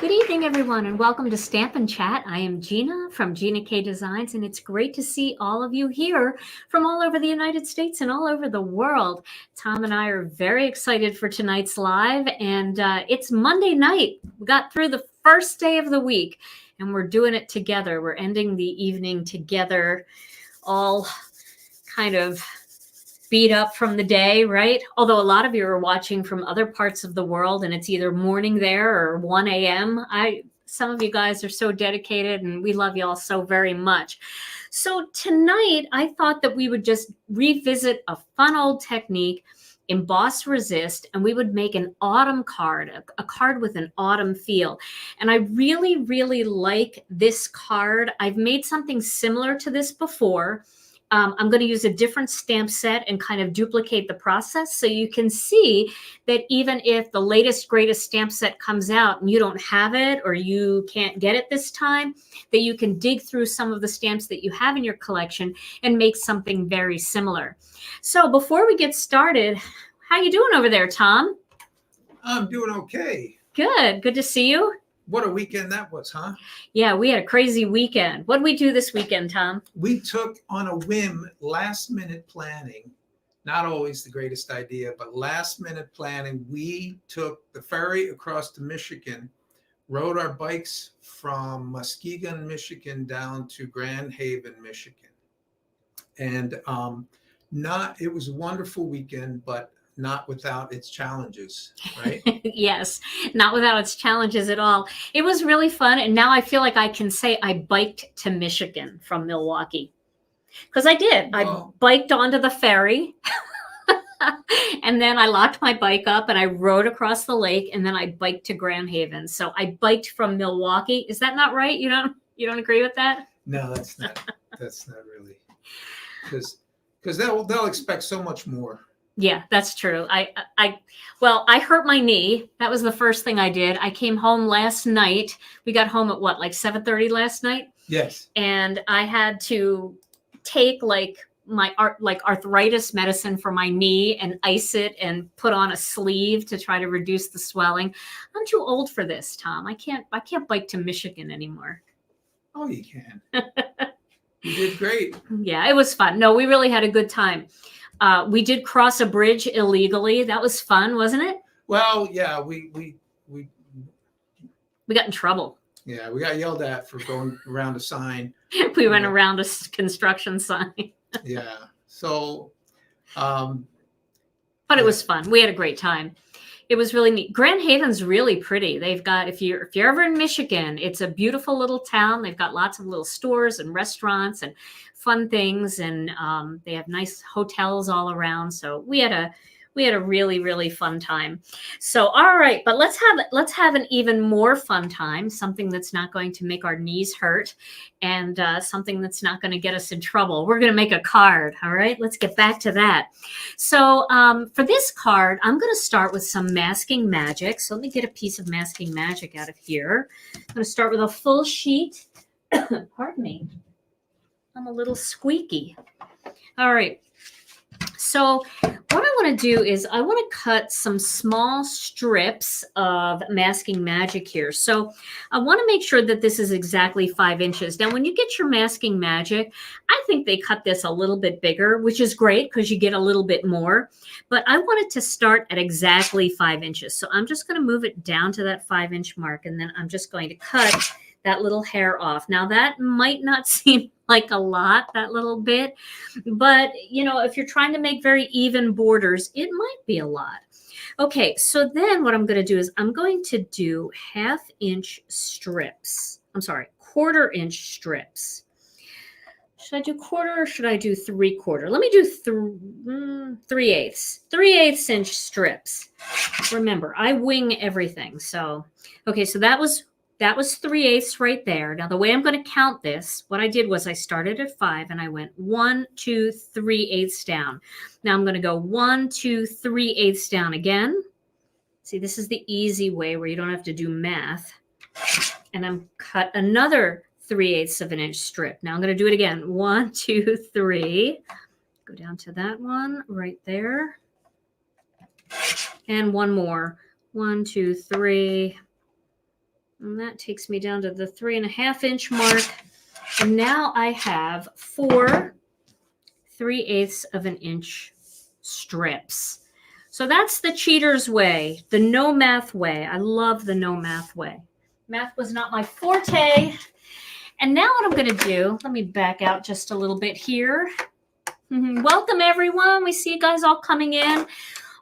Good evening, everyone, and welcome to Stamp and Chat. I am Gina from Gina K Designs, and it's great to see all of you here from all over the United States and all over the world. Tom and I are very excited for tonight's live, and it's Monday night. We got through the first day of the week, and we're doing it together. We're ending the evening together, all kind of beat up from the day, right? Although a lot of you are watching from other parts of the world and it's either morning there or 1 a.m. Some of you guys are so dedicated and we love y'all so very much. So tonight I thought that we would just revisit a fun old technique, Emboss Resist, and we would make an autumn card, a card with an autumn feel. And I really, really like this card. I've made something similar to this before. I'm going to use a different stamp set and kind of duplicate the process so you can see that even if the latest, greatest stamp set comes out and you don't have it or you can't get it this time, that you can dig through some of the stamps that you have in your collection and make something very similar. So before we get started, how you doing over there, Tom? I'm doing okay. Good. Good to see you. What a weekend that was, huh? Yeah, we had a crazy weekend. What did we do this weekend, Tom? We took on a whim, last minute planning, not always the greatest idea, but last minute planning. We took the ferry across to Michigan, rode our bikes from Muskegon, Michigan down to Grand Haven, Michigan. And it was a wonderful weekend, but not without its challenges, right? Yes, not without its challenges at all. It was really fun. And now I feel like I can say I biked to Michigan from Milwaukee. Because I did. Well, I biked onto the ferry. And then I locked my bike up and I rode across the lake and then I biked to Grand Haven. So I biked from Milwaukee. Is that not right? You don't agree with that? No, that's not really. Because they'll expect so much more. Yeah, that's true. I hurt my knee. That was the first thing I did. I came home last night. We got home at what, like 7:30 last night? Yes. And I had to take like my arthritis medicine for my knee and ice it and put on a sleeve to try to reduce the swelling. I'm too old for this, Tom. I can't bike to Michigan anymore. Oh, you can. You did great. Yeah, it was fun. No, we really had a good time. We did cross a bridge illegally. That was fun, wasn't it? Well, yeah, we got in trouble. Yeah, we got yelled at for going around a sign. We went around a construction sign. Yeah. So, but it was fun. We had a great time. It was really neat. Grand Haven's really pretty. They've got, if you're ever in Michigan, it's a beautiful little town. They've got lots of little stores and restaurants and fun things, and they have nice hotels all around. So we had a really, really fun time. So all right, but let's have an even more fun time, something that's not going to make our knees hurt and something that's not going to get us in trouble. We're going to make a card. All right, let's get back to that. So for this card, I'm going to start with some masking magic. So let me get a piece of masking magic out of here. I'm going to start with a full sheet. Pardon me. I'm a little squeaky. All right. So what I want to do is I want to cut some small strips of masking magic here. So I want to make sure that this is exactly 5 inches. Now, when you get your masking magic, I think they cut this a little bit bigger, which is great because you get a little bit more. But I want it to start at exactly 5 inches. So I'm just going to move it down to that 5-inch mark, and then I'm just going to cut that little hair off. Now, that might not seem like a lot, that little bit, but if you're trying to make very even borders, it might be a lot. Okay, so then what I'm going to do is I'm going to do 1/2-inch strips. I'm sorry, 1/4-inch strips. Should I do 1/4 or should I do 3/4? Let me do 3/8. 3/8 inch strips. Remember, I wing everything. So, okay, so that was 3/8 right there. Now, the way I'm going to count this, what I did was I started at 5 and I went 1, 2, 3/8 down. Now I'm going to go 1, 2, 3/8 down again. See, this is the easy way where you don't have to do math. And I'm cut another 3/8 of an inch strip. Now I'm going to do it again. 1, 2, 3. Go down to that one right there. And one more. 1, 2, 3. And that takes me down to the 3.5 inch mark. And now I have 4 3/8 of an inch strips. So that's the cheater's way, the no math way. I love the no math way. Math was not my forte. And now what I'm going to do, let me back out just a little bit here. Welcome, everyone. We see you guys all coming in.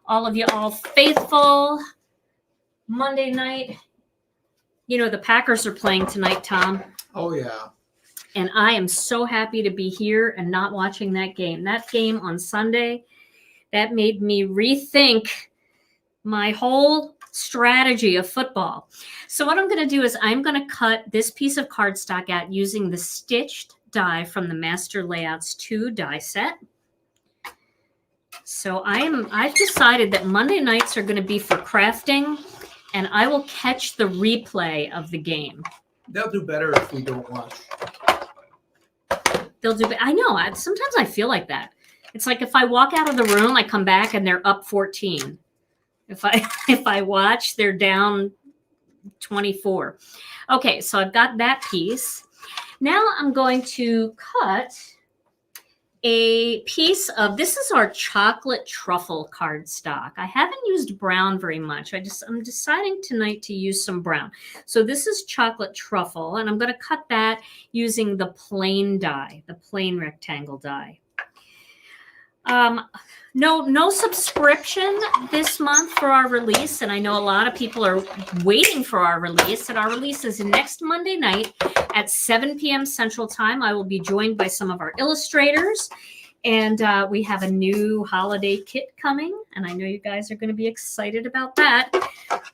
All of you all faithful. Monday night. You know, the Packers are playing tonight, Tom. Oh, yeah. And I am so happy to be here and not watching that game. That game on Sunday, that made me rethink my whole strategy of football. So what I'm going to do is I'm going to cut this piece of cardstock out using the stitched die from the Master Layouts 2 die set. So I've decided that Monday nights are going to be for crafting, and I will catch the replay of the game. They'll do better if we don't watch. They'll do. I know. Sometimes I feel like that. It's like if I walk out of the room, I come back and they're up 14. If I watch, they're down 24. Okay, so I've got that piece. Now I'm going to cut a piece of, this is our chocolate truffle cardstock. I haven't used brown very much. I'm deciding tonight to use some brown. So this is chocolate truffle, and I'm going to cut that using the plain die, the plain rectangle die. No subscription this month for our release, and I know a lot of people are waiting for our release, and our release is next Monday night at 7 p.m. Central Time. I will be joined by some of our illustrators, and we have a new holiday kit coming, and I know you guys are going to be excited about that.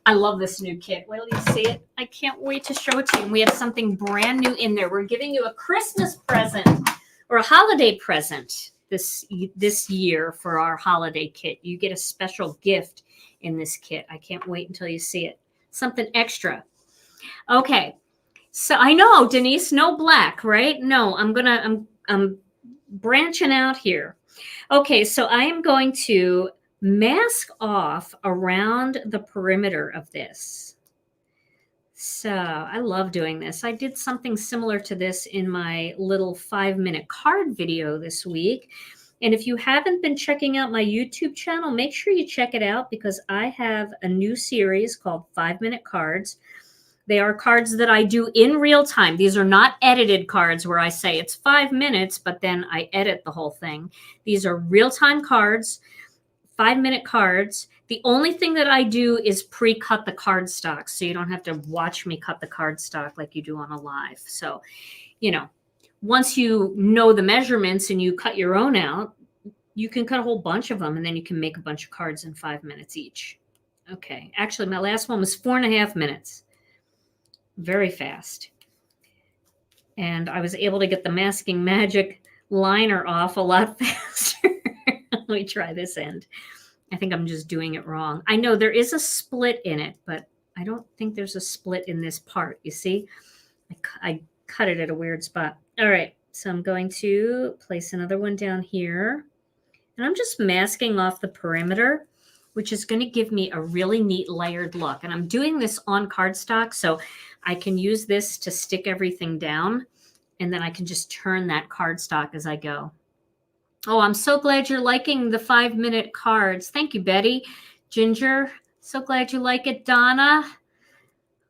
I love this new kit. Wait till you see it. I can't wait to show it to you. And we have something brand new in there. We're giving you a Christmas present or a holiday present this year for our holiday kit. You get a special gift in this kit. I can't wait until you see it. Something extra. Okay. So I know, Denise, no black, right? No, I'm branching out here. Okay, so I am going to mask off around the perimeter of this. So I love doing this. I did something similar to this in my little 5-minute card video this week. And if you haven't been checking out my YouTube channel, make sure you check it out because I have a new series called 5-Minute Cards. They are cards that I do in real time. These are not edited cards where I say it's 5 minutes, but then I edit the whole thing. These are real-time cards, 5-minute cards. The only thing that I do is pre-cut the cardstock, so you don't have to watch me cut the cardstock like you do on a live. So, you know, once you know the measurements and you cut your own out, you can cut a whole bunch of them, and then you can make a bunch of cards in 5 minutes each. Okay, actually, my last one was 4.5 minutes. Very fast. And I was able to get the Masking Magic liner off a lot faster. Let me try this end. I think I'm just doing it wrong. I know there is a split in it, but I don't think there's a split in this part. You see, I cut it at a weird spot. All right, so I'm going to place another one down here. And I'm just masking off the perimeter, which is going to give me a really neat layered look. And I'm doing this on cardstock, so I can use this to stick everything down, and then I can just turn that cardstock as I go. Oh, I'm so glad you're liking the 5-minute cards. Thank you, Betty. Ginger, so glad you like it. Donna.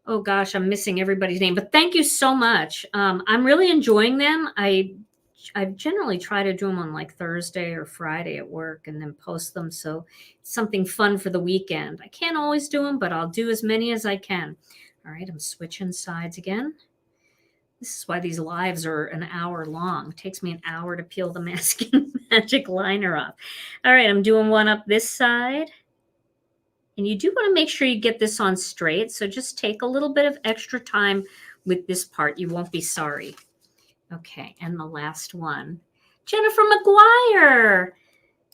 Oh, gosh, I'm missing everybody's name. But thank you so much. I'm really enjoying them. I generally try to do them on like Thursday or Friday at work and then post them. So it's something fun for the weekend. I can't always do them, but I'll do as many as I can. All right, I'm switching sides again. This is why these lives are an hour long. It takes me an hour to peel the Masking Magic liner off. All right, I'm doing one up this side. And you do want to make sure you get this on straight. So just take a little bit of extra time with this part. You won't be sorry. Okay, and the last one. Jennifer McGuire.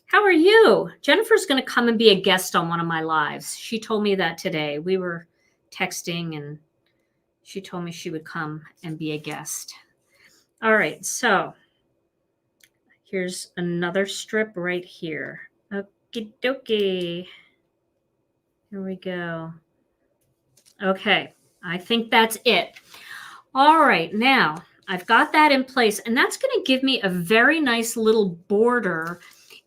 How are you? Jennifer's going to come and be a guest on one of my lives. She told me that today. We were texting and she told me she would come and be a guest. All right, so here's another strip right here. Okie dokie. Here we go. Okay, I think that's it. All right, now I've got that in place, and that's going to give me a very nice little border,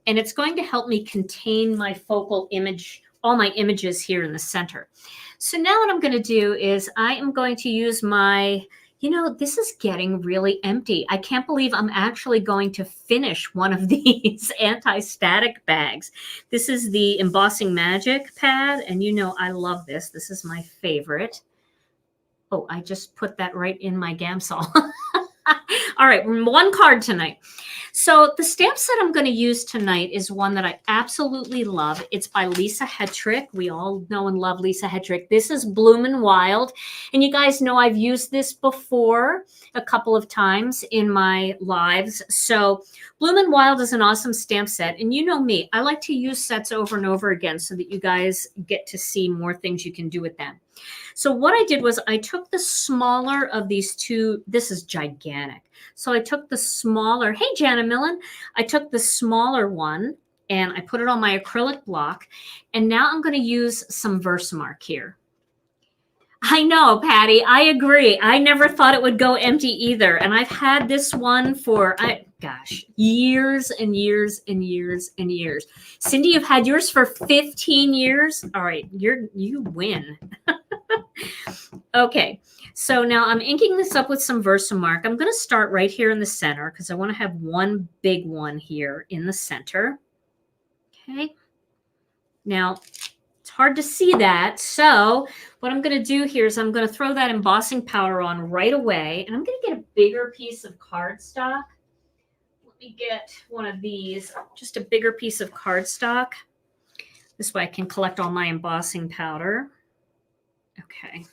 and it's going to help me contain my focal image, all my images here in the center. So now what I'm going to do is I am going to use my, you know, this is getting really empty. I can't believe I'm actually going to finish one of these anti-static bags. This is the Embossing Magic pad, and you know I love this. This is my favorite. Oh, I just put that right in my Gamsol. All right, one card tonight. So the stamp set I'm going to use tonight is one that I absolutely love. It's by Lisa Hetrick. We all know and love Lisa Hetrick. This is Bloomin Wild. And you guys know I've used this before a couple of times in my lives. So Bloomin Wild is an awesome stamp set. And you know me, I like to use sets over and over again so that you guys get to see more things you can do with them. So what I did was I took the smaller of these two. This is gigantic. So I took the smaller, hey, Jana Millen, I took the smaller one and I put it on my acrylic block. And now I'm going to use some Versamark here. I know, Patty, I agree. I never thought it would go empty either. And I've had this one for, gosh, years and years and years and years. Cindy, you've had yours for 15 years. All right, you win. Okay, so now I'm inking this up with some Versamark. I'm going to start right here in the center because I want to have one big one here in the center. Okay, now it's hard to see that. So what I'm going to do here is I'm going to throw that embossing powder on right away, and I'm going to get a bigger piece of cardstock. Let me get one of these, just a bigger piece of cardstock. This way I can collect all my embossing powder. Okay.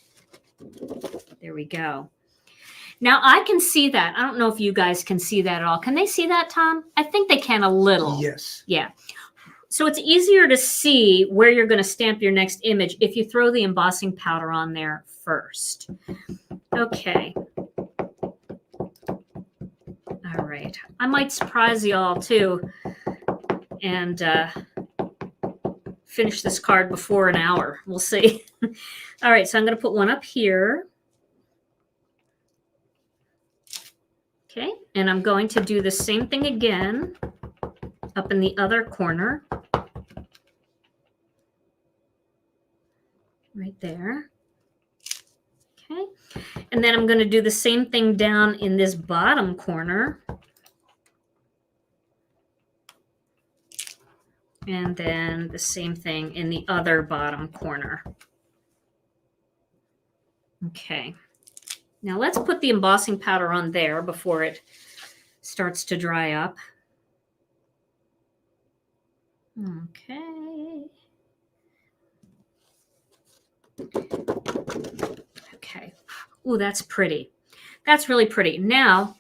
There we go. Now I can see that. I don't know if you guys can see that at all. Can they see that, Tom? I think they can a little. Yes. Yeah. So it's easier to see where you're going to stamp your next image if you throw the embossing powder on there first. Okay. All right. I might surprise y'all too and finish this card before an hour. We'll see. All right, so I'm going to put one up here. Okay, and I'm going to do the same thing again up in the other corner. Right there. Okay, and then I'm going to do the same thing down in this bottom corner. And then the same thing in the other bottom corner. Okay, now let's put the embossing powder on there before it starts to dry up. Okay. Okay. Ooh, that's pretty. That's really pretty. Now,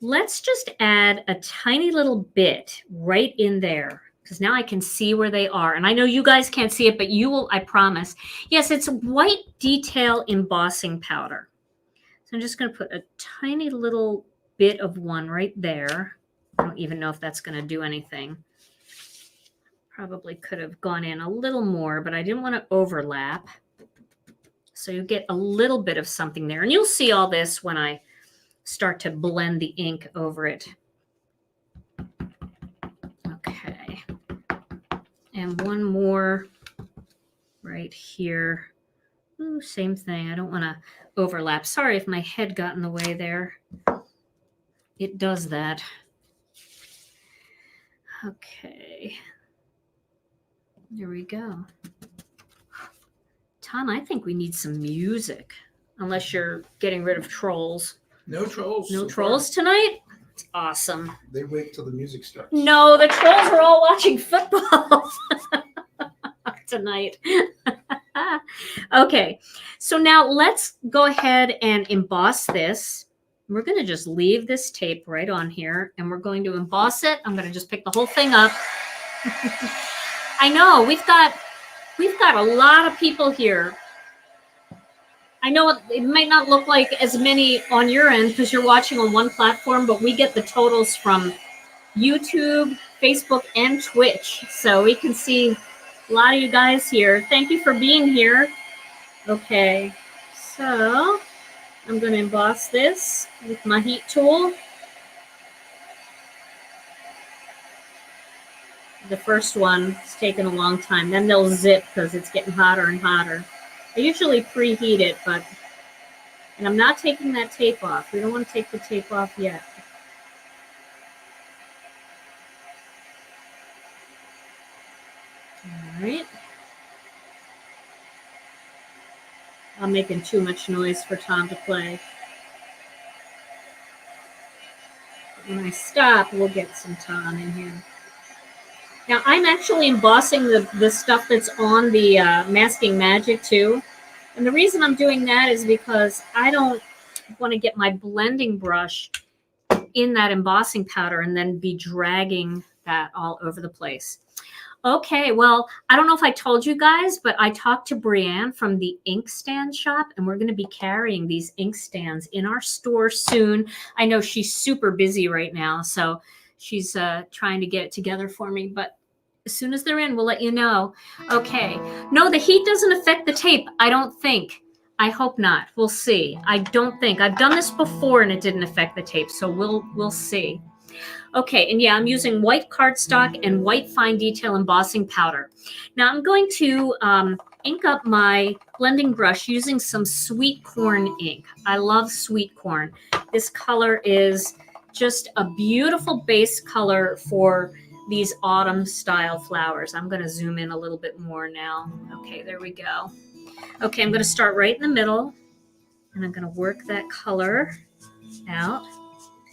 let's just add a tiny little bit right in there, because now I can see where they are. And I know you guys can't see it, but you will, I promise. Yes, it's white detail embossing powder. So I'm just going to put a tiny little bit of one right there. I don't even know if that's going to do anything. Probably could have gone in a little more, but I didn't want to overlap. So you get a little bit of something there. And you'll see all this when I start to blend the ink over it. Okay. And one more right here. Ooh, same thing. I don't want to overlap. Sorry if my head got in the way there. It does that. Okay. There we go. Tom, I think we need some music. Unless you're getting rid of trolls. No trolls. No trolls tonight? It's awesome. They wait till the music starts. No, the trolls are all watching football tonight. Okay, so now let's go ahead and emboss this. We're going to just leave this tape right on here, and we're going to emboss it. I'm going to just pick the whole thing up. I know, we've got a lot of people here. I know it might not look like as many on your end because you're watching on one platform, but we get the totals from YouTube, Facebook, and Twitch. So we can see a lot of you guys here. Thank you for being here. Okay, So I'm going to emboss this with my heat tool. The first one is taking a long time. Then they'll zip because it's getting hotter and hotter. I usually preheat it, and I'm not taking that tape off. We don't want to take the tape off yet. All right. I'm making too much noise for Tom to play. When I stop, we'll get some Tom in here. Now, I'm actually embossing the stuff that's on the Masking Magic, too. And the reason I'm doing that is because I don't want to get my blending brush in that embossing powder and then be dragging that all over the place. Okay, well, I don't know if I told you guys, but I talked to Brianne from the ink stand shop, and we're going to be carrying these ink stands in our store soon. I know she's super busy right now, so she's trying to get it together for me, but as soon as they're in, we'll let you know. Okay. No, the heat doesn't affect the tape, I don't think. I hope not. We'll see. I don't think. I've done this before, and it didn't affect the tape, so we'll see. Okay, and yeah, I'm using white cardstock and white fine detail embossing powder. Now I'm going to ink up my blending brush using some sweet corn ink. I love sweet corn. This color is just a beautiful base color for these autumn style flowers. I'm going to zoom in a little bit more now. Okay, there we go. Okay, I'm going to start right in the middle, and I'm going to work that color out.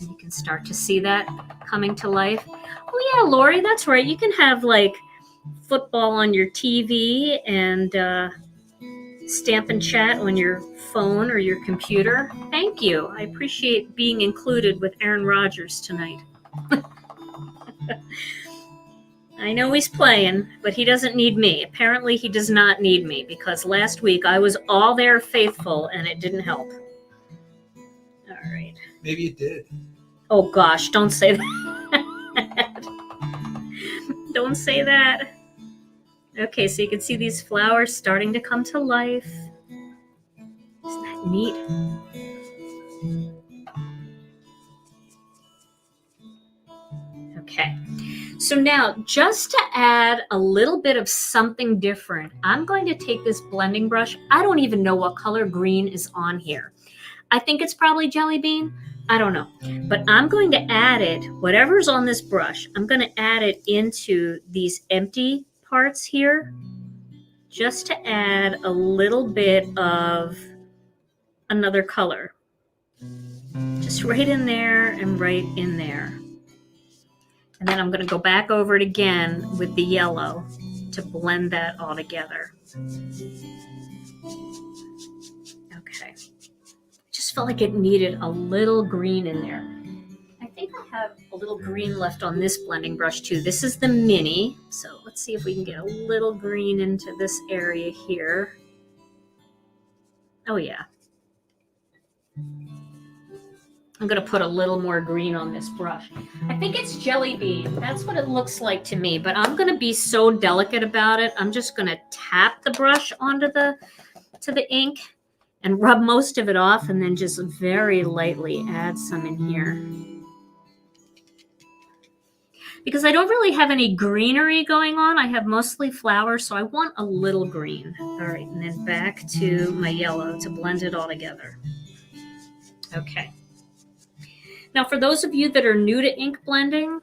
And you can start to see that coming to life. Oh yeah, Lori, that's right. You can have like football on your TV and Stamp and Chat on your phone or your computer. Thank you. I appreciate being included with Aaron Rodgers tonight. I know he's playing, but he doesn't need me. Apparently he does not need me, because last week I was all there faithful and it didn't help. All right. Maybe it did. Oh gosh, don't say that. Don't say that. Okay, so you can see these flowers starting to come to life. Isn't that neat? Okay, so now just to add a little bit of something different, I'm going to take this blending brush. I don't even know what color green is on here. I think it's probably Jelly Bean. I don't know. But I'm going to add it, whatever's on this brush, I'm going to add it into these empty parts here, just to add a little bit of another color. Just right in there and right in there. And then I'm going to go back over it again with the yellow to blend that all together. Okay. Just felt like it needed a little green in there. I think I have a little green left on this blending brush too. This is the mini, so let's see if we can get a little green into this area here. Oh yeah. I'm going to put a little more green on this brush. I think it's Jelly Bean. That's what it looks like to me, but I'm going to be so delicate about it. I'm just going to tap the brush onto the ink and rub most of it off, and then just very lightly add some in here. Because I don't really have any greenery going on. I have mostly flowers, so I want a little green. All right, and then back to my yellow to blend it all together. Okay. Now, for those of you that are new to ink blending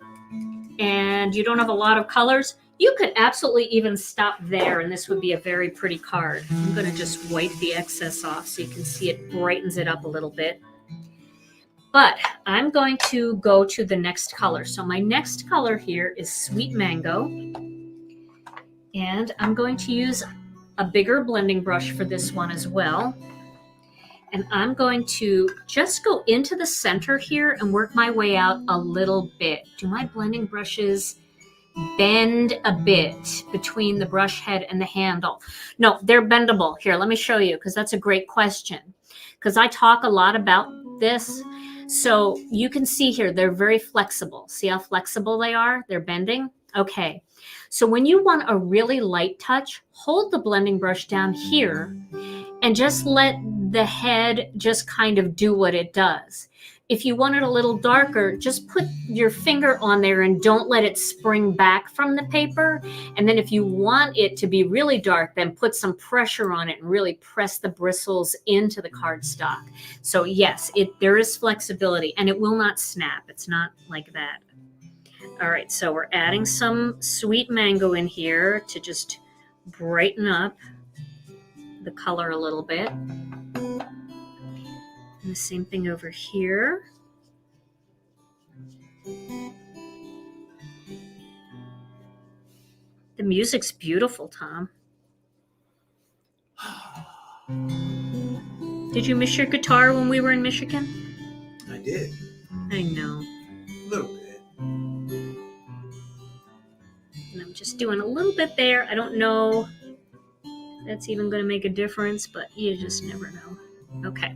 and you don't have a lot of colors, you could absolutely even stop there, and this would be a very pretty card. I'm going to just wipe the excess off so you can see it brightens it up a little bit. But I'm going to go to the next color. So my next color here is Sweet Mango. And I'm going to use a bigger blending brush for this one as well. And I'm going to just go into the center here and work my way out a little bit. Do my blending brushes bend a bit between the brush head and the handle? No, they're bendable. Here, let me show you, because that's a great question. Because I talk a lot about this. So you can see here, they're very flexible. See how flexible they are? They're bending. Okay. So when you want a really light touch, hold the blending brush down here and just let the head just kind of do what it does. If you want it a little darker, just put your finger on there and don't let it spring back from the paper. And then if you want it to be really dark, then put some pressure on it and really press the bristles into the cardstock. So yes, there is flexibility and it will not snap. It's not like that. All right, so we're adding some sweet mango in here to just brighten up the color a little bit. And the same thing over here. The music's beautiful, Tom. Did you miss your guitar when we were in Michigan? I did. I know. A little bit. And I'm just doing a little bit there. I don't know if that's even going to make a difference, but you just never know. Okay.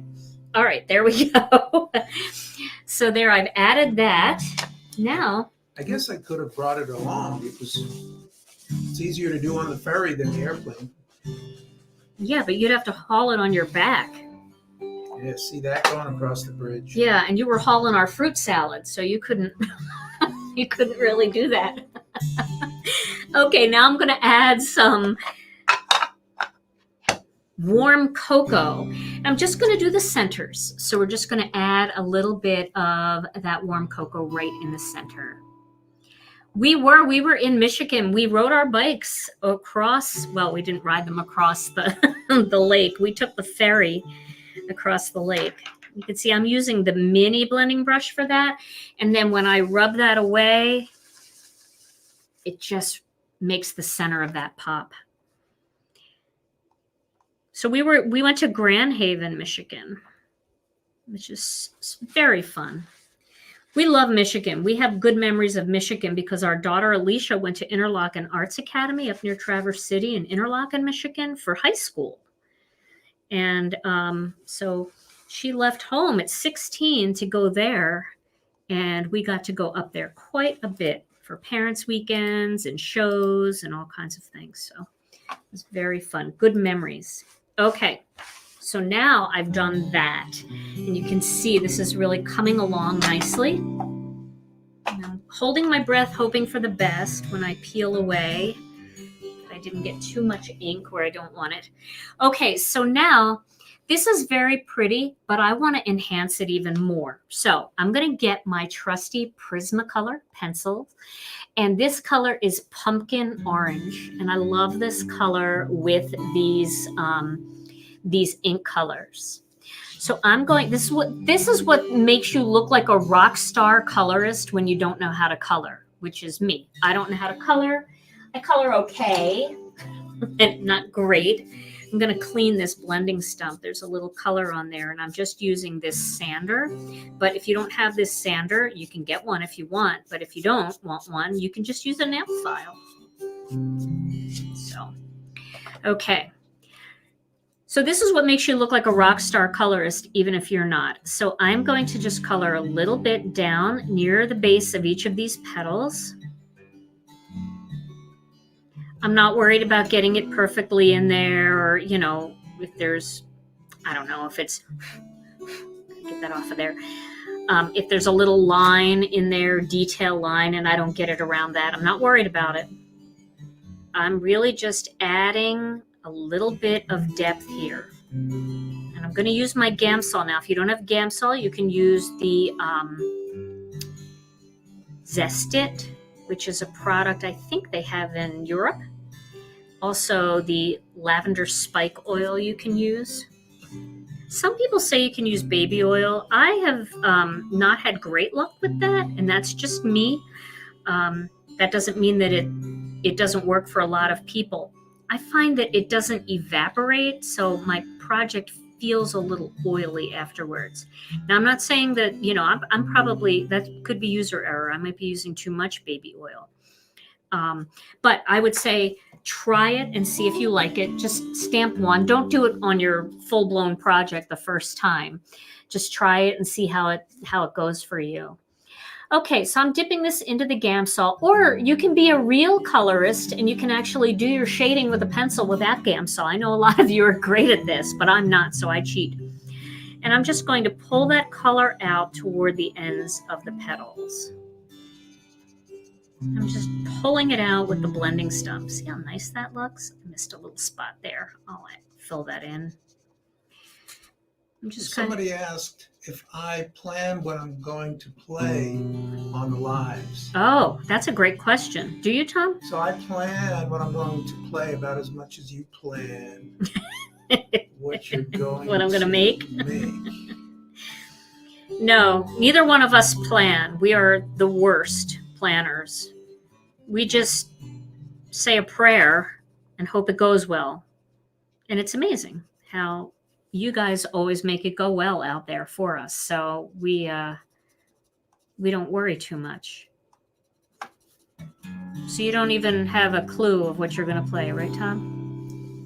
All right, there we go. So there, I've added that. Now, I guess I could have brought it along because it's easier to do on the ferry than the airplane. yeah, but you'd have to haul it on your back. Yeah, see that going across the bridge? Yeah, and you were hauling our fruit salad, so you couldn't you couldn't really do that. Okay, now I'm going to add some warm cocoa. I'm just going to do the centers. So we're just going to add a little bit of that warm cocoa right in the center. We were in Michigan. We rode our bikes across, well, we didn't ride them across the the lake. We took the ferry across the lake. You can see I'm using the mini blending brush for that. And then when I rub that away, it just makes the center of that pop. So we went to Grand Haven, Michigan, which is very fun. We love Michigan. We have good memories of Michigan because our daughter Alicia went to Interlochen Arts Academy up near Traverse City in Interlochen, Michigan for high school. And so she left home at 16 to go there. And we got to go up there quite a bit for parents' weekends and shows and all kinds of things. So it was very fun. Good memories. Okay, so now I've done that. And you can see this is really coming along nicely. And I'm holding my breath, hoping for the best when I peel away. I didn't get too much ink where I don't want it. Okay, so now this is very pretty, but I want to enhance it even more. So I'm going to get my trusty Prismacolor pencil. And this color is pumpkin orange. And I love this color with these ink colors. So I'm going, this is what makes you look like a rock star colorist when you don't know how to color, which is me. I don't know how to color. I color okay, and not great. I'm going to clean this blending stump. There's a little color on there, and I'm just using this sander. But if you don't have this sander, you can get one if you want. But if you don't want one, you can just use a nail file. So, okay. So this is what makes you look like a rock star colorist, even if you're not. So I'm going to just color a little bit down near the base of each of these petals. I'm not worried about getting it perfectly in there, or, you know, if there's, I don't know if it's, get that off of there. If there's a little line in there, detail line, and I don't get it around that, I'm not worried about it. I'm really just adding a little bit of depth here. And I'm going to use my Gamsol now. If you don't have Gamsol, you can use the Zest-It, which is a product I think they have in Europe. Also, the lavender spike oil you can use. Some people say you can use baby oil. I have not had great luck with that, and that's just me. That doesn't mean that it doesn't work for a lot of people. I find that it doesn't evaporate, so my project feels a little oily afterwards. Now, I'm not saying that, you know, I'm probably, that could be user error. I might be using too much baby oil. But I would say try it and see if you like it. Just stamp one. Don't do it on your full-blown project the first time. Just try it and see how it goes for you. Okay, so I'm dipping this into the Gamsol, or you can be a real colorist and you can actually do your shading with a pencil without Gamsol. I know a lot of you are great at this, but I'm not, so I cheat. And I'm just going to pull that color out toward the ends of the petals. I'm just pulling it out with the blending stump. See how nice that looks? I missed a little spot there. I'll fill that in. I'm just Somebody asked if I plan what I'm going to play on the lives. Oh, that's a great question. Do you, Tom? So I plan what I'm going to play about as much as you plan what you're going what I'm going to make. make. No, neither one of us plan. We are the worst planners. We just say a prayer and hope it goes well. And it's amazing how you guys always make it go well out there for us. So we don't worry too much. So you don't even have a clue of what you're going to play, right, Tom?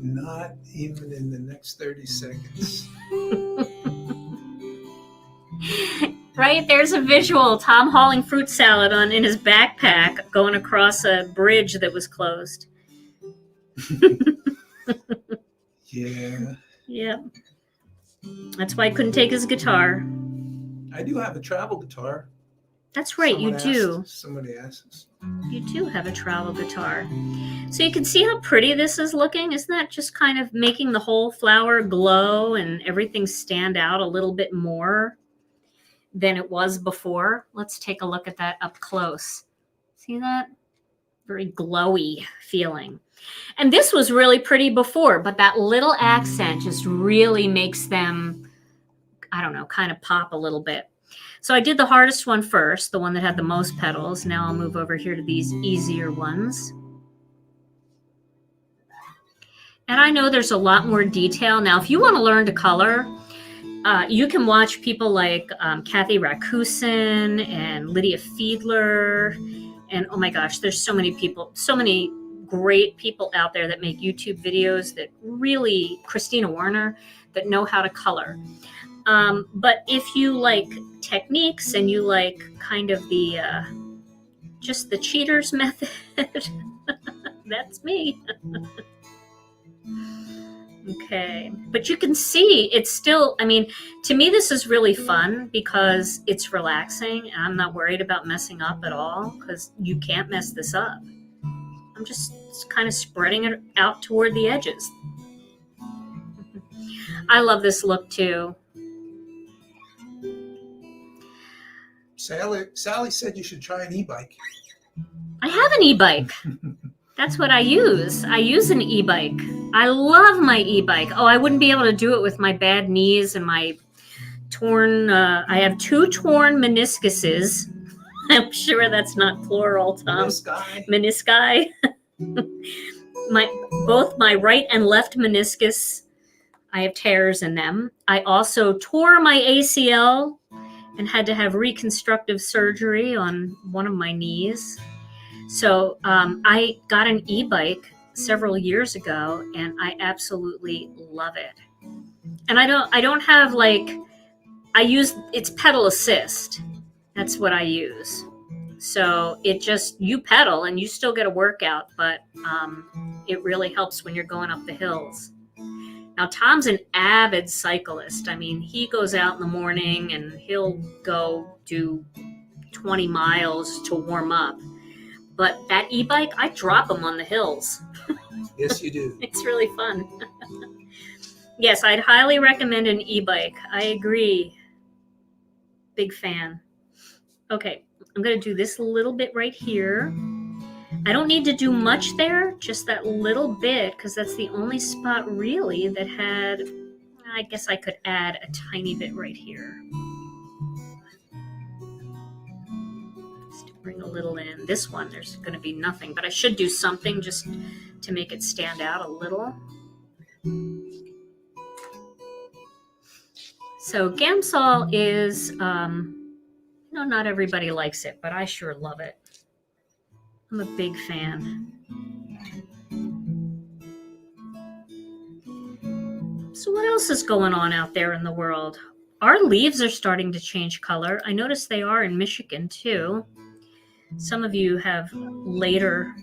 Not even in the next 30 seconds. Right? There's a visual. Tom hauling fruit salad in his backpack going across a bridge that was closed. Yeah. Yep. That's why I couldn't take his guitar. I do have a travel guitar. That's right, you do. Somebody asks. You do have a travel guitar. So you can see how pretty this is looking. Isn't that just kind of making the whole flower glow and everything stand out a little bit more than it was before? Let's take a look at that up close. See that? Very glowy feeling. And this was really pretty before, but that little accent just really makes them, I don't know, kind of pop a little bit. So I did the hardest one first, the one that had the most petals. Now I'll move over here to these easier ones. And I know there's a lot more detail. Now, if you want to learn to color, you can watch people like Kathy Rakusin and Lydia Fiedler. And oh my gosh, there's so many people, so many great people out there that make YouTube videos that really, Christina Warner, that know how to color. But if you like techniques and you like kind of the, just the cheater's method, that's me. Okay, but you can see it's still, I mean, to me this is really fun because it's relaxing and I'm not worried about messing up at all because you can't mess this up. I'm just kind of spreading it out toward the edges. I love this look too. Sally said you should try an e-bike. I have an e-bike. That's what I use. I use an e-bike. I love my e-bike. Oh, I wouldn't be able to do it with my bad knees and my torn, I have 2 torn meniscuses. I'm sure that's not plural, Tom. Menisci. Both my right and left meniscus, I have tears in them. I also tore my ACL and had to have reconstructive surgery on one of my knees. So I got an e-bike several years ago and I absolutely love it. And I don't have like, it's pedal assist. That's what I use. So it just, you pedal and you still get a workout, but it really helps when you're going up the hills. Now, Tom's an avid cyclist. I mean, he goes out in the morning and he'll go do 20 miles to warm up. But that e-bike, I drop him on the hills. Yes, you do. It's really fun. Yes, I'd highly recommend an e-bike. I agree. Big fan. Okay, I'm going to do this little bit right here. I don't need to do much there, just that little bit, because that's the only spot really that had, I guess I could add a tiny bit right here. Just to bring a little in. This one, there's going to be nothing, but I should do something just to make it stand out a little. So Gamsol is, not everybody likes it, but I sure love it. I'm a big fan. So what else is going on out there in the world? Our leaves are starting to change color. I noticed they are in Michigan too. Some of you have later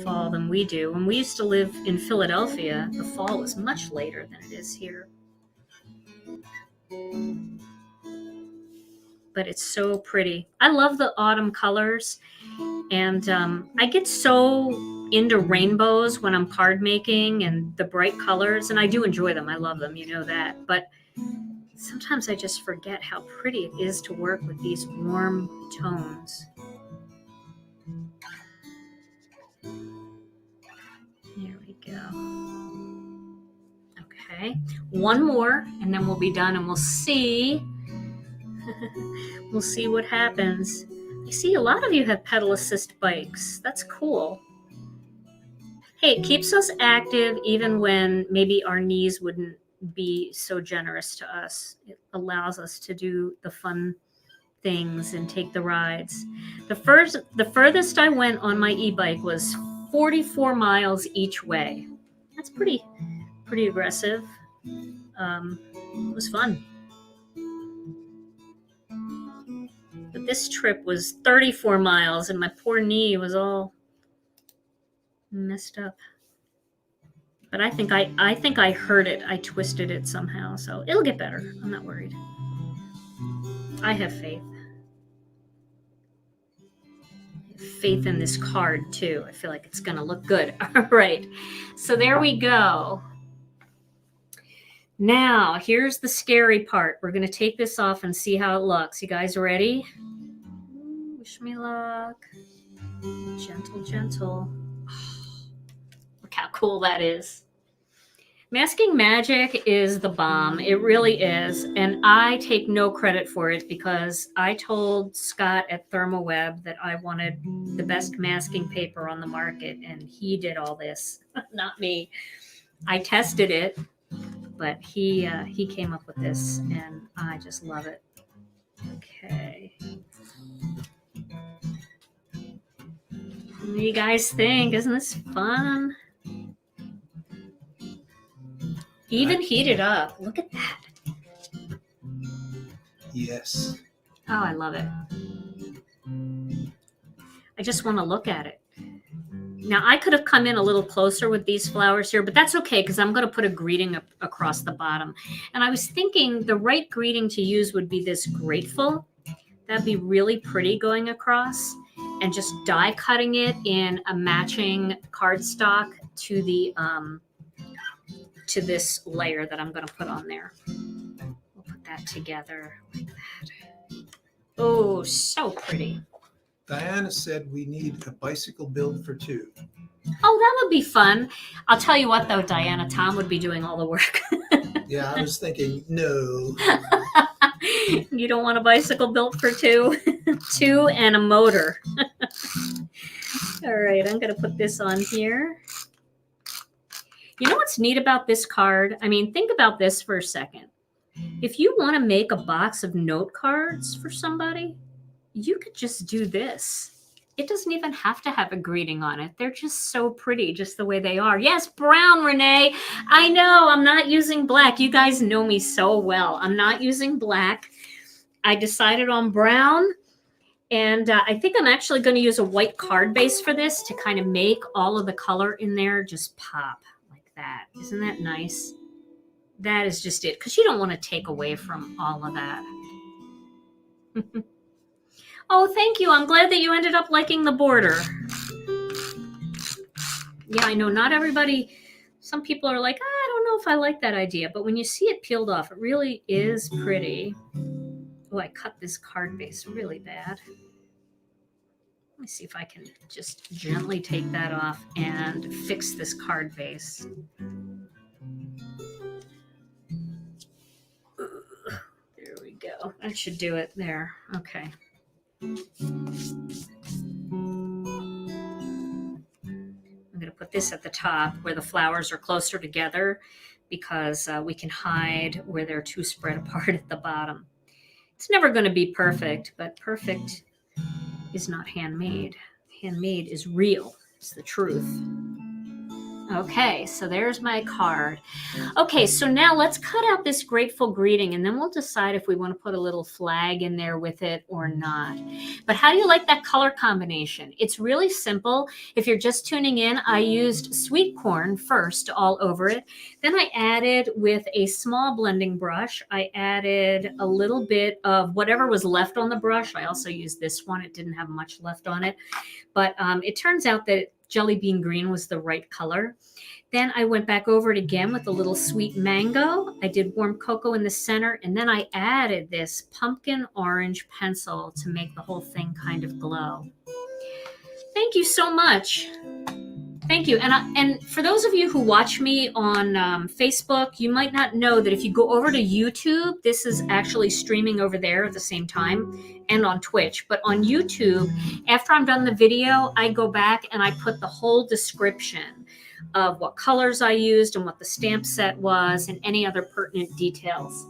fall than we do. When we used to live in Philadelphia, the fall was much later than it is here. But it's so pretty. I love the autumn colors. And I get so into rainbows when I'm card making and the bright colors. And I do enjoy them. I love them. You know that. But sometimes I just forget how pretty it is to work with these warm tones. There we go. Okay, one more and then we'll be done and we'll see. We'll see what happens. I see a lot of you have pedal assist bikes. That's cool. Hey, it keeps us active even when maybe our knees wouldn't be so generous to us. It allows us to do the fun things and take the rides. The furthest I went on my e-bike was 44 miles each way. That's pretty aggressive. It was fun. But this trip was 34 miles and my poor knee was all messed up. But I think I hurt it. I twisted it somehow, so it'll get better. I'm not worried. I have faith. Faith in this card too. I feel like it's gonna look good. All right, so there we go. Now here's the scary part. We're gonna take this off and see how it looks. You guys ready? Wish me luck. Gentle, gentle. Oh, look how cool that is. Masking magic is the bomb. It really is. And I take no credit for it because I told Scott at ThermoWeb that I wanted the best masking paper on the market, and he did all this, not me. I tested it, but he came up with this, and I just love it. Okay. What do you guys think? Isn't this fun? Even heated up. Look at that. Yes. Oh, I love it. I just want to look at it. Now, I could have come in a little closer with these flowers here, but that's okay because I'm going to put a greeting across the bottom. And I was thinking the right greeting to use would be this grateful. That'd be really pretty going across. And just die cutting it in a matching cardstock to the to this layer that I'm going to put on there. We'll put that together like that. Oh, so pretty. Diana said we need a bicycle build for 2. Oh, that would be fun. I'll tell you what, though, Diana, Tom would be doing all the work. Yeah, I was thinking, no. You don't want a bicycle built for 2? 2 and a motor. All right, I'm going to put this on here. You know what's neat about this card? I mean, think about this for a second. If you want to make a box of note cards for somebody, you could just do this. It doesn't even have to have a greeting on it. They're just so pretty, just the way they are. Yes, brown, Renee. I know, I'm not using black. You guys know me so well. I'm not using black. I decided on brown. And I think I'm actually going to use a white card base for this to kind of make all of the color in there just pop like that. Isn't that nice? That is just it, because you don't want to take away from all of that. Oh, thank you. I'm glad that you ended up liking the border. Yeah, I know not everybody, some people are like, I don't know if I like that idea. But when you see it peeled off, it really is pretty. Oh, I cut this card base really bad. Let me see if I can just gently take that off and fix this card base. There we go. That should do it there. Okay. I'm going to put this at the top where the flowers are closer together because we can hide where they're too spread apart at the bottom. It's never going to be perfect, but perfect is not handmade. Handmade is real. It's the truth. Okay, so there's my card. Okay, so now let's cut out this grateful greeting and then we'll decide if we want to put a little flag in there with it or not. But how do you like that color combination? It's really simple. If you're just tuning in, I used sweet corn first all over it. Then I added with a small blending brush, I added a little bit of whatever was left on the brush. I also used this one. It didn't have much left on it. But it turns out that jelly bean green was the right color. Then I went back over it again with a little sweet mango. I did warm cocoa in the center, and then I added this pumpkin orange pencil to make the whole thing kind of glow. Thank you so much. Thank you. And for those of you who watch me on Facebook, you might not know that if you go over to YouTube, this is actually streaming over there at the same time, and on Twitch. But on YouTube, after I'm done the video, I go back and I put the whole description of what colors I used and what the stamp set was and any other pertinent details.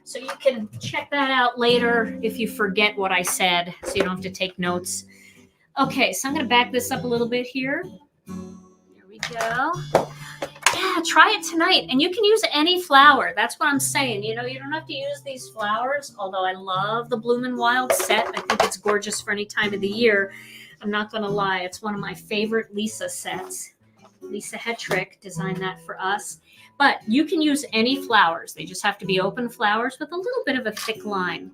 So you can check that out later if you forget what I said, so you don't have to take notes. Okay, so I'm going to back this up a little bit here. There we go. Yeah, try it tonight. And you can use any flower. That's what I'm saying. You know, you don't have to use these flowers, although I love the Bloomin Wild set. I think it's gorgeous for any time of the year. I'm not going to lie. It's one of my favorite Lisa sets. Lisa Hetrick designed that for us. But you can use any flowers. They just have to be open flowers with a little bit of a thick line.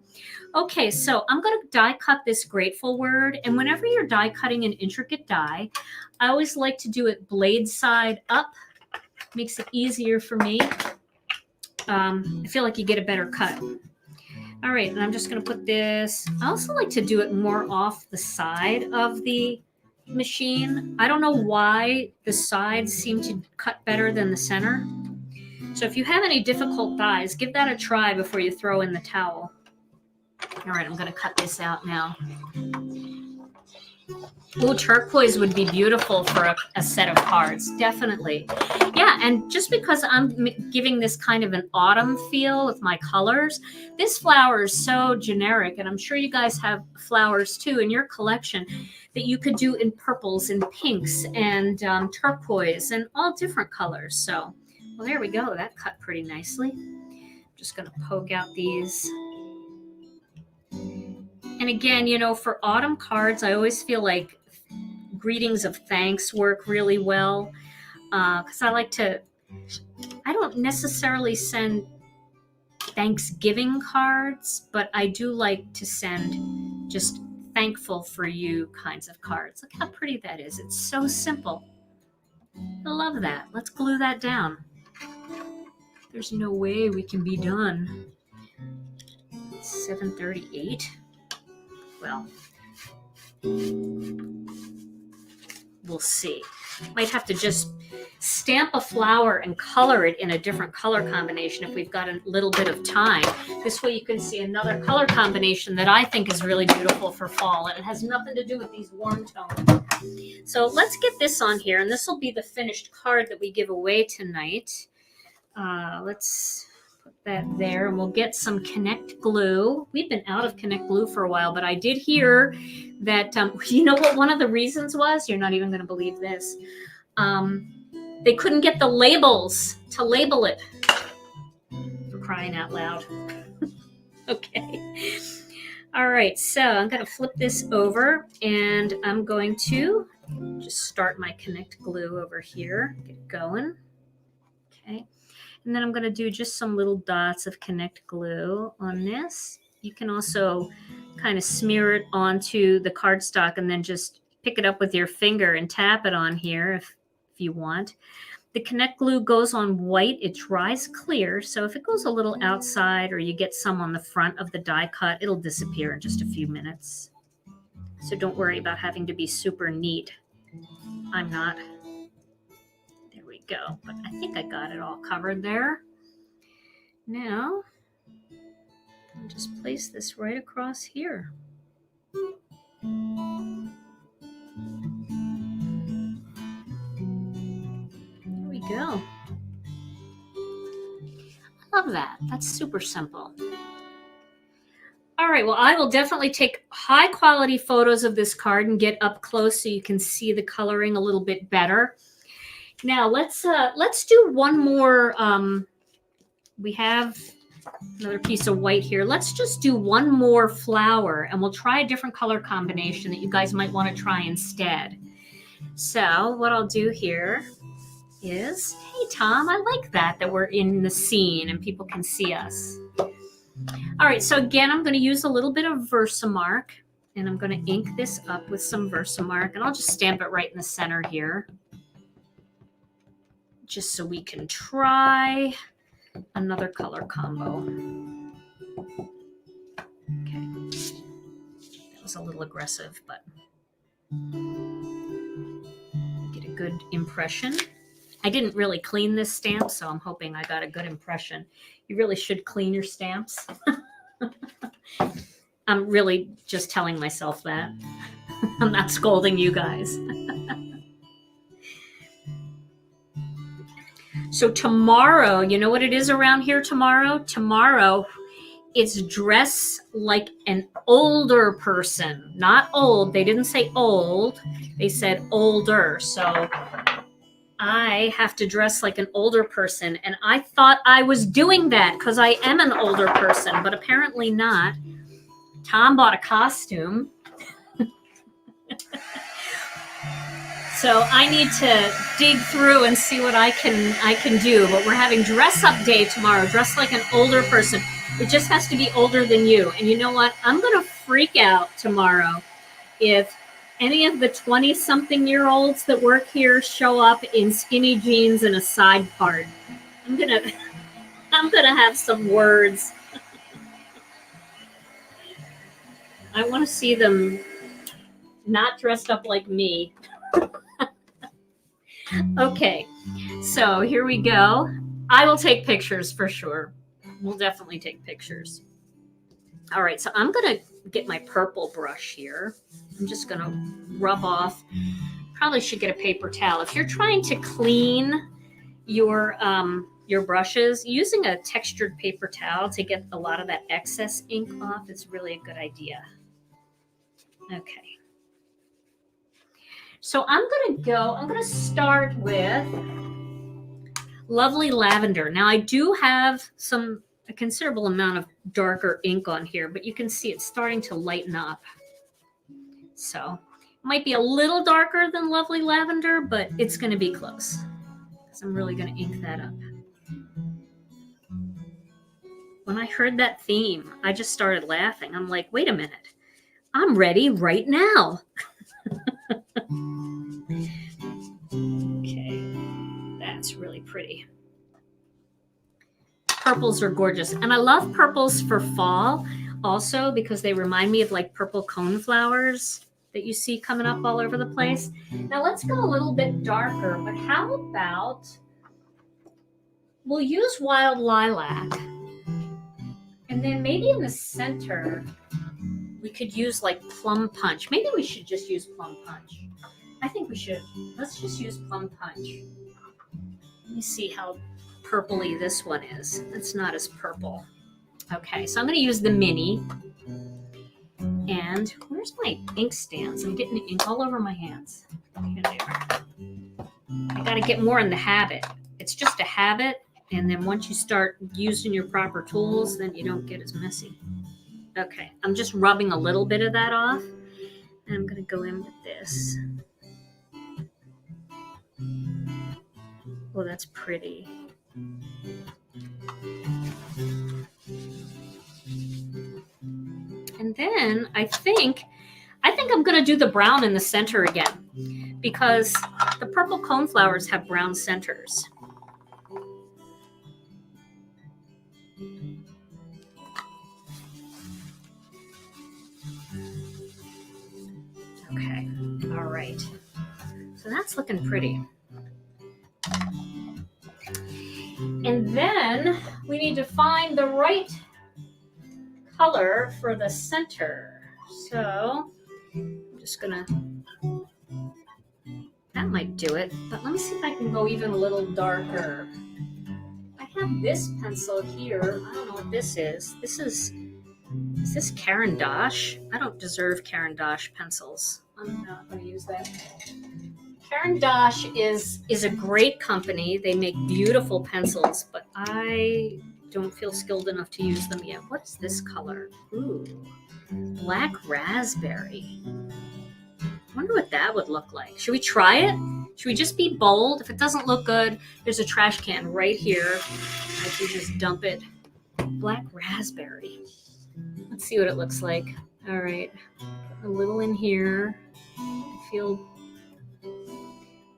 Okay, so I'm going to die cut this grateful word. And whenever you're die cutting an intricate die, I always like to do it blade side up. Makes it easier for me. I feel like you get a better cut. All right, and I'm just going to put this. I also like to do it more off the side of the machine. I don't know why the sides seem to cut better than the center. So if you have any difficult dies, give that a try before you throw in the towel. All right, I'm going to cut this out now. Ooh, turquoise would be beautiful for a set of cards, definitely. Yeah, and just because I'm giving this kind of an autumn feel with my colors, this flower is so generic, and I'm sure you guys have flowers too in your collection that you could do in purples and pinks and turquoise and all different colors. So, well, there we go. That cut pretty nicely. I'm just going to poke out these. And again, you know, for autumn cards, I always feel like greetings of thanks work really well because I don't necessarily send Thanksgiving cards, but I do like to send just thankful for you kinds of cards. Look how pretty that is. It's so simple. I love that. Let's glue that down. There's no way we can be done. It's 7:38. Well, we'll see. Might have to just stamp a flower and color it in a different color combination if we've got a little bit of time. This way you can see another color combination that I think is really beautiful for fall, and it has nothing to do with these warm tones. So let's get this on here, and this will be the finished card that we give away tonight. Let's put that there, and we'll get some Connect glue. We've been out of Connect glue for a while, but I did hear that, you know what one of the reasons was? You're not even going to believe this. They couldn't get the labels to label it. For crying out loud. Okay. All right, so I'm going to flip this over, and I'm going to just start my Connect glue over here. Get it going. Okay. And then I'm going to do just some little dots of Connect glue on this. You can also kind of smear it onto the cardstock and then just pick it up with your finger and tap it on here if you want. The Connect glue goes on white. It dries clear. So if it goes a little outside or you get some on the front of the die cut, it'll disappear in just a few minutes. So don't worry about having to be super neat. I'm not. There we go. But I think I got it all covered there. Now, I'll just place this right across here. There we go. I love that. That's super simple. All right, well, I will definitely take high quality photos of this card and get up close so you can see the coloring a little bit better. Now let's do one more. We have another piece of white here. Let's just do one more flower and we'll try a different color combination that you guys might want to try instead. So what I'll do here is, hey Tom, I like that we're in the scene and people can see us. All right, so again, I'm going to use a little bit of Versamark and I'm going to ink this up with some Versamark and I'll just stamp it right in the center here, just so we can try another color combo. Okay, that was a little aggressive, but get a good impression. I didn't really clean this stamp, so I'm hoping I got a good impression. You really should clean your stamps. I'm really just telling myself that. I'm not scolding you guys. So tomorrow, you know what it is around here tomorrow? Tomorrow, it's dress like an older person. Not old. They didn't say old. They said older. So I have to dress like an older person. And I thought I was doing that because I am an older person, but apparently not. Tom bought a costume. So I need to dig through and see what I can do. But we're having dress up day tomorrow. Dress like an older person. It just has to be older than you. And you know what? I'm going to freak out tomorrow if any of the 20-something-year-olds that work here show up in skinny jeans and a side part. I'm gonna have some words. I want to see them not dressed up like me. Okay, so here we go. I will take pictures for sure. We'll definitely take pictures. All right, so I'm going to get my purple brush here. I'm just going to rub off. Probably should get a paper towel. If you're trying to clean your brushes, using a textured paper towel to get a lot of that excess ink off is really a good idea. Okay. So I'm going to start with Lovely Lavender. Now I do have a considerable amount of darker ink on here, but you can see it's starting to lighten up. So it might be a little darker than Lovely Lavender, but it's going to be close because I'm really going to ink that up. When I heard that theme, I just started laughing. I'm like, wait a minute. I'm ready right now. Okay, that's really pretty. Purples are gorgeous. And I love purples for fall also because they remind me of like purple coneflowers that you see coming up all over the place. Now let's go a little bit darker, but how about we'll use Wild Lilac. And then maybe in the center, we could use like Plum Punch. Maybe we should just use Plum Punch. I think we should. Let's just use Plum Punch. Let me see how purpley this one is. It's not as purple. Okay, so I'm going to use the mini. And where's my ink stands? I'm getting ink all over my hands. Here they are. I got to get more in the habit. It's just a habit. And then once you start using your proper tools, then you don't get as messy. Okay, I'm just rubbing a little bit of that off. And I'm going to go in with this. Oh, that's pretty. And then I think I'm going to do the brown in the center again because the purple coneflowers have brown centers. Okay, all right. So that's looking pretty. And then we need to find the right color for the center. So I'm just gonna, that might do it, but let me see if I can go even a little darker. I have this pencil here. I don't know what this is. Is this Caran d'Ache? I don't deserve Caran d'Ache pencils. I'm not gonna use that. Caran d'Ache is a great company. They make beautiful pencils, but I don't feel skilled enough to use them yet. What is this color? Ooh, black raspberry. I wonder what that would look like. Should we try it? Should we just be bold? If it doesn't look good, there's a trash can right here. I can just dump it. Black raspberry. Let's see what it looks like. All right, put a little in here. I feel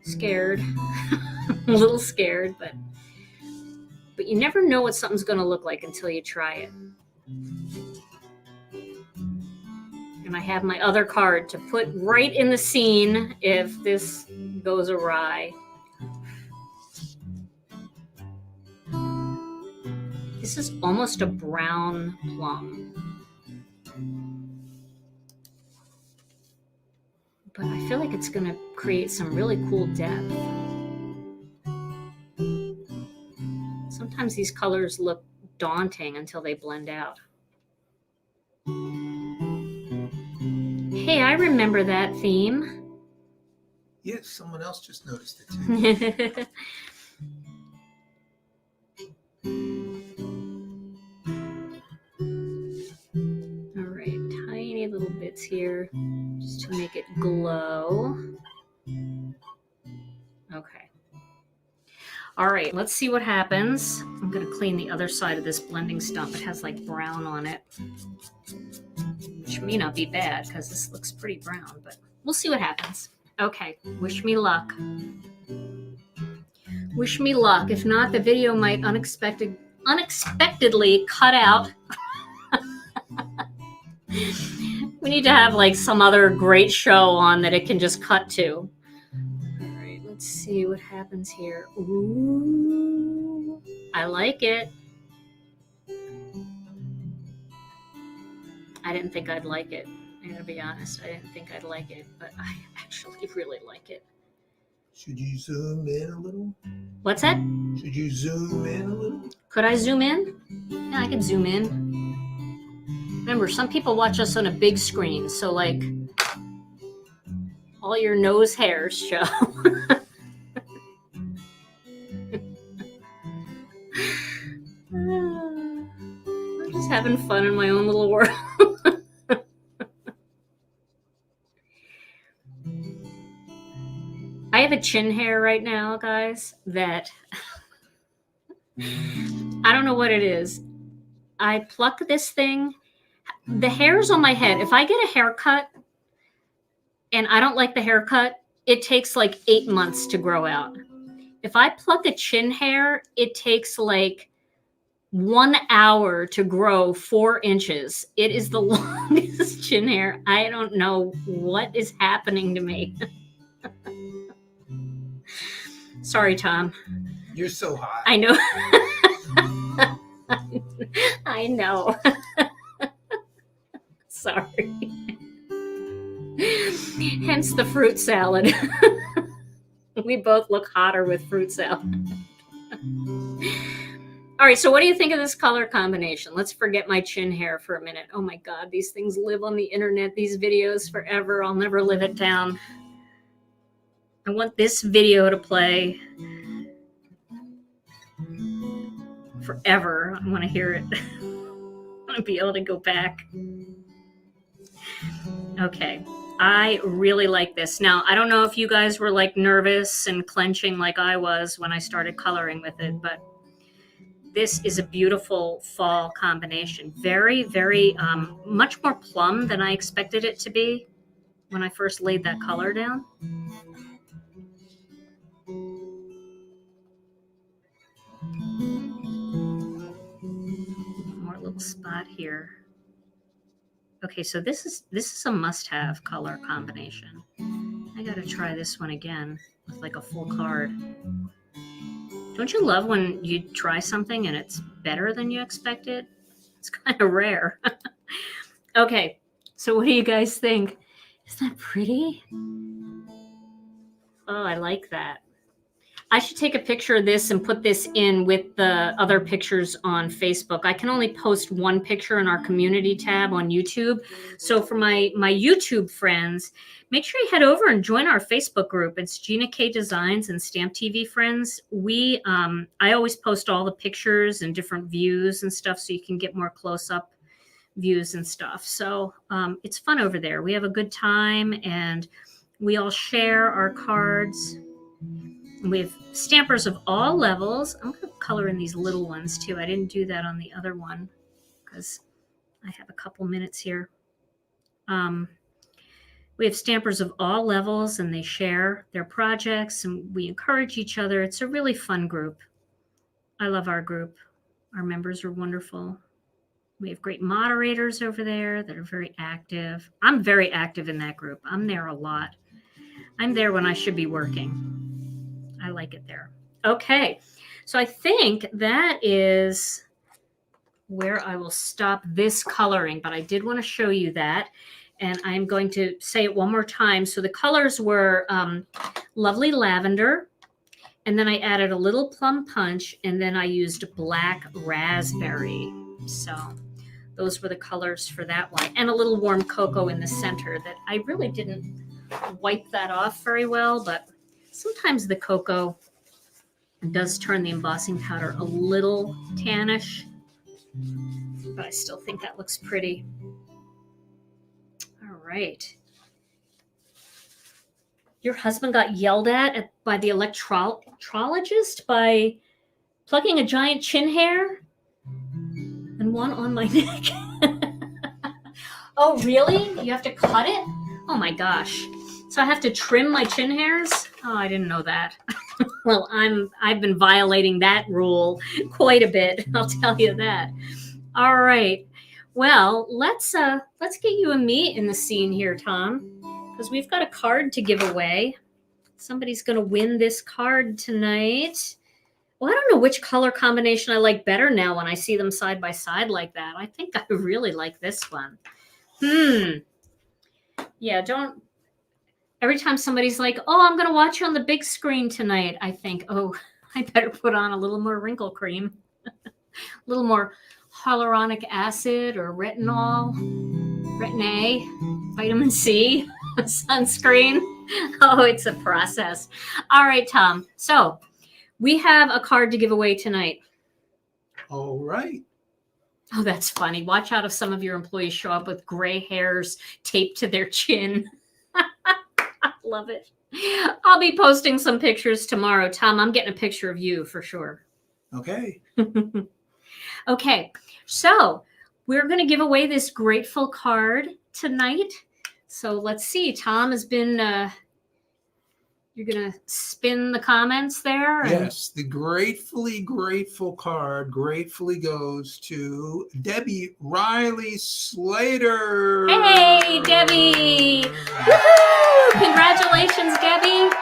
scared, a little scared, but you never know what something's going to look like until you try it. And I have my other card to put right in the scene if this goes awry. This is almost a brown plum. But I feel like it's going to create some really cool depth. Sometimes these colors look daunting until they blend out. Hey, I remember that theme. Yes, someone else just noticed it too. All right, tiny little bits here just to make it glow. Okay. All right, let's see what happens. I'm going to clean the other side of this blending stump. It has like brown on it, which may not be bad because this looks pretty brown, but we'll see what happens. Okay, wish me luck. Wish me luck. If not, the video might unexpectedly cut out. We need to have like some other great show on that it can just cut to. All right, let's see what happens here. Ooh, I like it. I didn't think I'd like it. I gotta be honest. I didn't think I'd like it, but I actually really like it. Should you zoom in a little? What's that? Should you zoom in a little? Could I zoom in? Yeah, I could zoom in. Remember, some people watch us on a big screen, so like all your nose hairs show. I'm just having fun in my own little world. I have a chin hair right now, guys, that I don't know what it is. I pluck this thing. The hairs on my head, if I get a haircut and I don't like the haircut, it takes like 8 months to grow out. If I pluck a chin hair, it takes like 1 hour to grow 4 inches. It is the longest chin hair. I don't know what is happening to me. Sorry, Tom. You're so hot. I know. I know. Sorry. Hence the fruit salad. We both look hotter with fruit salad. All right, so what do you think of this color combination? Let's forget my chin hair for a minute. Oh my God, these things live on the internet, these videos forever. I'll never live it down. I want this video to play forever. I want to hear it. I want to be able to go back. Okay, I really like this. Now, I don't know if you guys were like nervous and clenching like I was when I started coloring with it, but this is a beautiful fall combination. Very, very, much more plum than I expected it to be when I first laid that color down. One more little spot here. Okay, so this is a must-have color combination. I gotta try this one again with like a full card. Don't you love when you try something and it's better than you expected? It's kind of rare. Okay, so what do you guys think? Isn't that pretty? Oh, I like that. I should take a picture of this and put this in with the other pictures on Facebook. I can only post one picture in our community tab on YouTube. So for my YouTube friends, make sure you head over and join our Facebook group. It's Gina K Designs and Stamp TV Friends. I always post all the pictures and different views and stuff so you can get more close-up views and stuff. So it's fun over there. We have a good time and we all share our cards. We have stampers of all levels. I'm going to color in these little ones too. I didn't do that on the other one because I have a couple minutes here. We have stampers of all levels and they share their projects and we encourage each other. It's a really fun group. I love our group. Our members are wonderful. We have great moderators over there that are very active. I'm very active in that group. I'm there a lot. I'm there when I should be working. I like it there. Okay, so I think that is where I will stop this coloring, but I did want to show you that, and I'm going to say it one more time. So the colors were lovely lavender, and then I added a little plum punch, and then I used black raspberry. So those were the colors for that one, and a little warm cocoa in the center that I really didn't wipe that off very well, but sometimes the cocoa does turn the embossing powder a little tannish, but I still think that looks pretty. All right. Your husband got yelled at by the electrologist by plucking a giant chin hair and one on my neck. Oh, really? You have to cut it? Oh my gosh. So I have to trim my chin hairs? Oh, I didn't know that. Well, I've been violating that rule quite a bit, I'll tell you that. All right. Well, let's get you and me in the scene here, Tom, because we've got a card to give away. Somebody's going to win this card tonight. Well, I don't know which color combination I like better now when I see them side by side like that. I think I really like this one. Yeah, every time somebody's like, oh, I'm going to watch you on the big screen tonight, I think, oh, I better put on a little more wrinkle cream, a little more hyaluronic acid or retinol, retin A, vitamin C, sunscreen. Oh, it's a process. All right, Tom. So we have a card to give away tonight. All right. Oh, that's funny. Watch out if some of your employees show up with gray hairs taped to their chin. Love it. I'll be posting some pictures tomorrow. Tom, I'm getting a picture of you for sure. Okay. Okay, so we're going to give away this grateful card tonight. So let's see. Tom has been, you're going to spin the comments there? Yes, the gratefully grateful card gratefully goes to Debbie Riley Slater. Hey, Debbie. Woo! Congratulations, Debbie.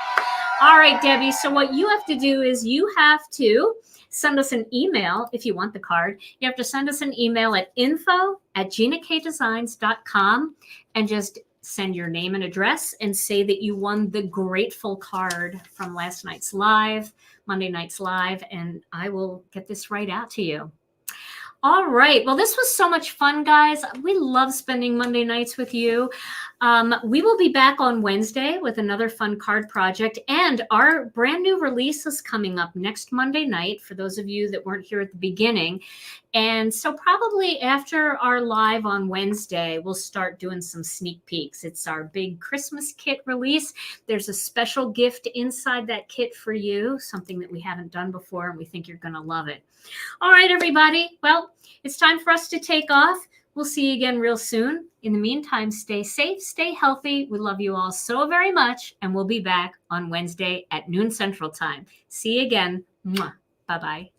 All right, Debbie. So what you have to do is you have to send us an email if you want the card. You have to send us an email at info@ginakdesigns.com and just send your name and address and say that you won the grateful card from last night's live, Monday night's live, and I will get this right out to you. All right. Well, this was so much fun, guys. We love spending Monday nights with you. We will be back on Wednesday with another fun card project, and our brand new release is coming up next Monday night for those of you that weren't here at the beginning. And so probably after our live on Wednesday, we'll start doing some sneak peeks. It's our big Christmas kit release. There's a special gift inside that kit for you, something that we haven't done before, and we think you're going to love it. All right, everybody. Well, it's time for us to take off. We'll see you again real soon. In the meantime, stay safe, stay healthy. We love you all so very much, and we'll be back on Wednesday at noon Central Time. See you again. Mwah. Bye-bye.